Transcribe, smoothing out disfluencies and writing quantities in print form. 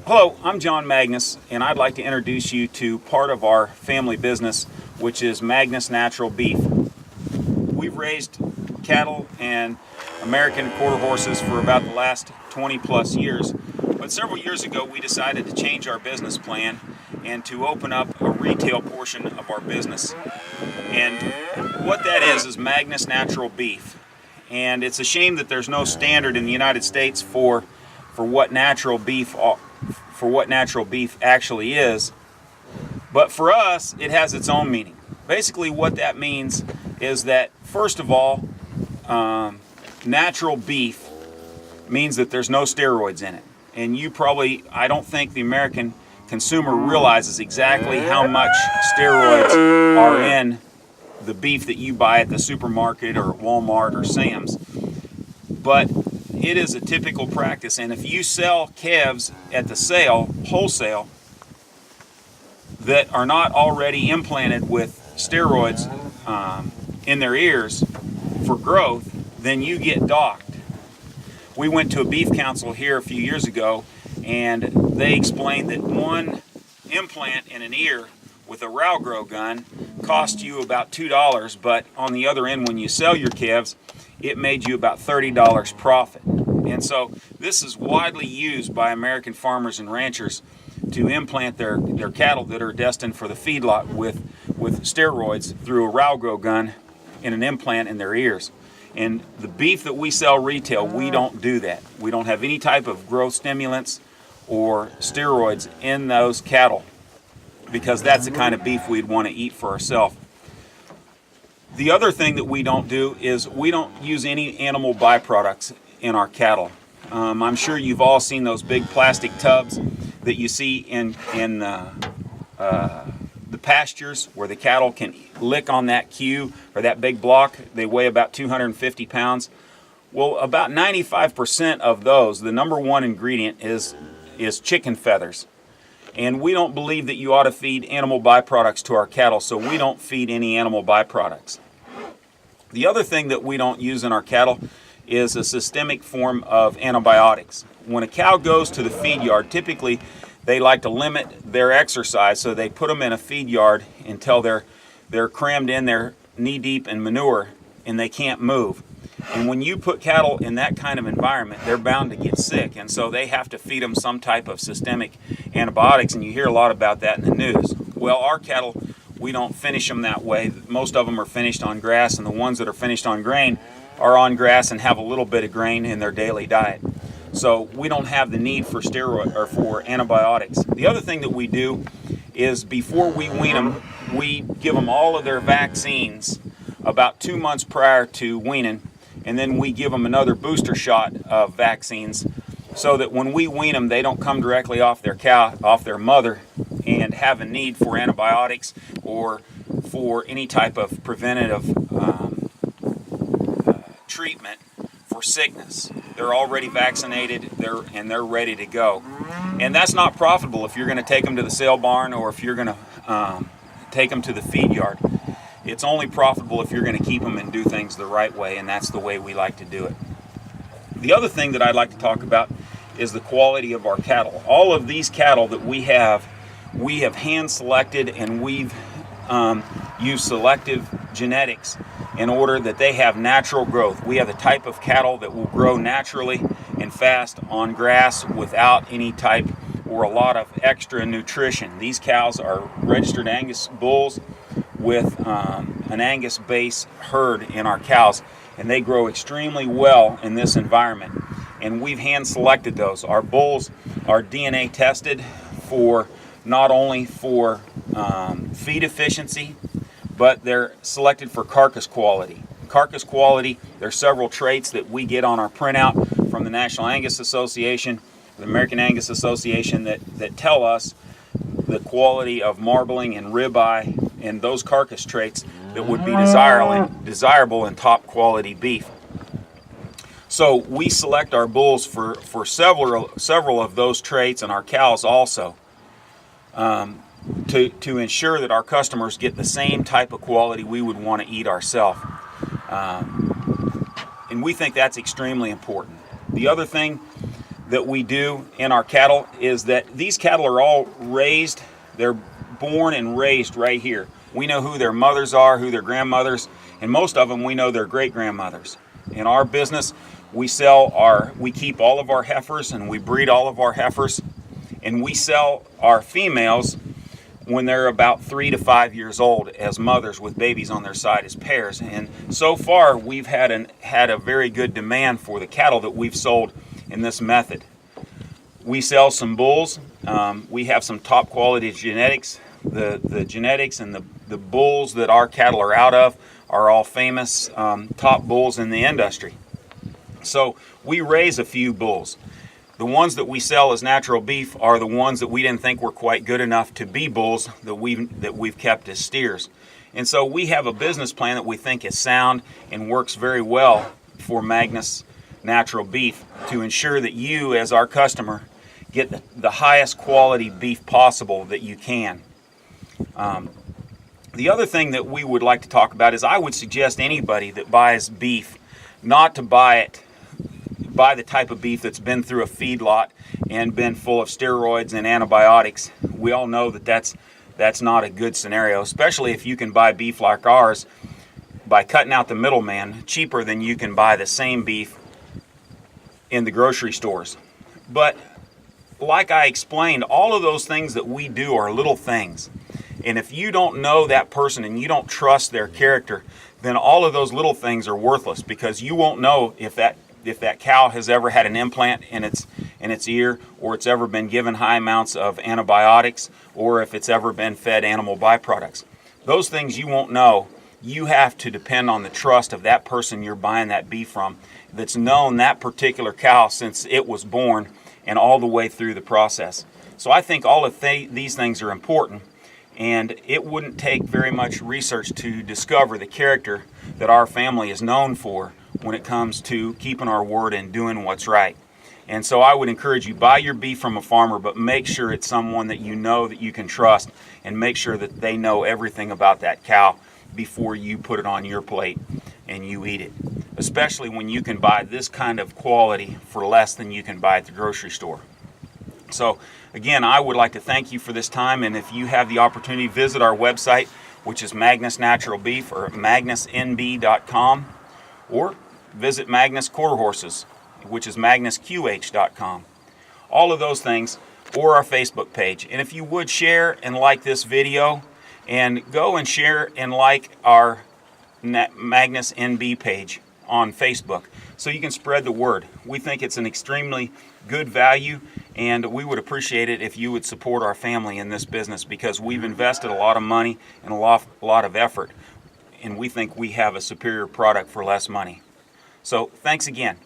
Hello, I'm John Magness, and I'd like to introduce you to part of our family business, which is Magness Natural Beef. We've raised cattle and American quarter horses for about the last 20 plus years, but several years ago we decided to change our business plan and to open up a retail portion of our business. And what that is Magness Natural Beef. And it's a shame that there's no standard in the United States for what natural beef actually is, but for us it has its own meaning. Basically what that means is that, first of all, natural beef means that there's no steroids in it. And I don't think the American consumer realizes exactly how much steroids are in the beef that you buy at the supermarket or at Walmart or Sam's. But it is a typical practice, and if you sell calves at the wholesale, that are not already implanted with steroids in their ears for growth, then you get docked. We went to a beef council here a few years ago, and they explained that one implant in an ear with a row grow gun cost you about $2, but on the other end, when you sell your calves, it made you about $30 profit. And so this is widely used by American farmers and ranchers to implant their cattle that are destined for the feedlot with steroids through a row grow gun in an implant in their ears. And the beef that we sell retail, we don't do that. We don't have any type of growth stimulants or steroids in those cattle, because that's the kind of beef we'd want to eat for ourselves. The other thing that we don't do is we don't use any animal byproducts in our cattle. I'm sure you've all seen those big plastic tubs that you see in the pastures where the cattle can lick on that cue or that big block. They weigh about 250 pounds. Well, about 95% of those, the number one ingredient is chicken feathers. And we don't believe that you ought to feed animal byproducts to our cattle, so we don't feed any animal byproducts. The other thing that we don't use in our cattle is a systemic form of antibiotics. When a cow goes to the feed yard, typically they like to limit their exercise, so they put them in a feed yard until they're crammed in there knee-deep in manure and they can't move. And when you put cattle in that kind of environment, they're bound to get sick, and so they have to feed them some type of systemic antibiotics, and you hear a lot about that in the news. Well, our cattle, we don't finish them that way. Most of them are finished on grass, and the ones that are finished on grain are on grass and have a little bit of grain in their daily diet. So we don't have the need for steroid or for antibiotics. The other thing that we do is before we wean them, we give them all of their vaccines about 2 months prior to weaning, and then we give them another booster shot of vaccines so that when we wean them, they don't come directly off their cow, off their mother, and have a need for antibiotics or for any type of preventative treatment for sickness. They're already vaccinated, they're ready to go. And that's not profitable if you're going to take them to the sale barn or if you're going to take them to the feed yard. It's only profitable if you're going to keep them and do things the right way, and that's the way we like to do it. The other thing that I'd like to talk about is the quality of our cattle. All of these cattle that we have hand selected, and we've used selective genetics in order that they have natural growth. We have the type of cattle that will grow naturally and fast on grass without any type or a lot of extra nutrition. These cows are registered Angus bulls with an Angus base herd in our cows, and they grow extremely well in this environment. And we've hand selected those. Our bulls are DNA tested for not only for feed efficiency, but they're selected for carcass quality. Carcass quality, there's several traits that we get on our printout from the National Angus Association, the American Angus Association, that tell us the quality of marbling and ribeye and those carcass traits that would be desirable in top quality beef. So we select our bulls for several of those traits, and our cows also, to ensure that our customers get the same type of quality we would want to eat ourselves. And we think that's extremely important. The other thing that we do in our cattle is that these cattle are all raised, they're born and raised right here. We know who their mothers are, who their grandmothers, and most of them we know their great-grandmothers. In our business, we keep all of our heifers and we breed all of our heifers, and we sell our females when they're about 3 to 5 years old as mothers with babies on their side as pairs. And so far we've had a very good demand for the cattle that we've sold in this method. We sell some bulls. We have some top quality genetics. The genetics and the bulls that our cattle are out of are all famous top bulls in the industry. So we raise a few bulls. The ones that we sell as natural beef are the ones that we didn't think were quite good enough to be bulls that we've kept as steers. And so we have a business plan that we think is sound and works very well for Magness Natural Beef to ensure that you as our customer get the highest quality beef possible that you can. The other thing that we would like to talk about is I would suggest anybody that buys beef not to buy the type of beef that's been through a feedlot and been full of steroids and antibiotics. We all know that that's not a good scenario, especially if you can buy beef like ours by cutting out the middleman cheaper than you can buy the same beef in the grocery stores. But like I explained, all of those things that we do are little things. And if you don't know that person and you don't trust their character, then all of those little things are worthless, because you won't know if that cow has ever had an implant in its ear, or it's ever been given high amounts of antibiotics, or if it's ever been fed animal byproducts. Those things you won't know. You have to depend on the trust of that person you're buying that beef from, that's known that particular cow since it was born and all the way through the process. So I think all of these things are important, and it wouldn't take very much research to discover the character that our family is known for when it comes to keeping our word and doing what's right. And so I would encourage you, buy your beef from a farmer, but make sure it's someone that you know that you can trust, and make sure that they know everything about that cow before you put it on your plate and you eat it. Especially when you can buy this kind of quality for less than you can buy at the grocery store. So again, I would like to thank you for this time, and if you have the opportunity, visit our website, which is Magness Natural Beef, or magnessnb.com, or visit Magness Quarter Horses, which is magnessqh.com. All of those things, or our Facebook page. And if you would share and like this video, and go and share and like our Magness NB page on Facebook, so you can spread the word. We think it's an extremely good value, and we would appreciate it if you would support our family in this business, because we've invested a lot of money and a lot of effort, and we think we have a superior product for less money. So thanks again.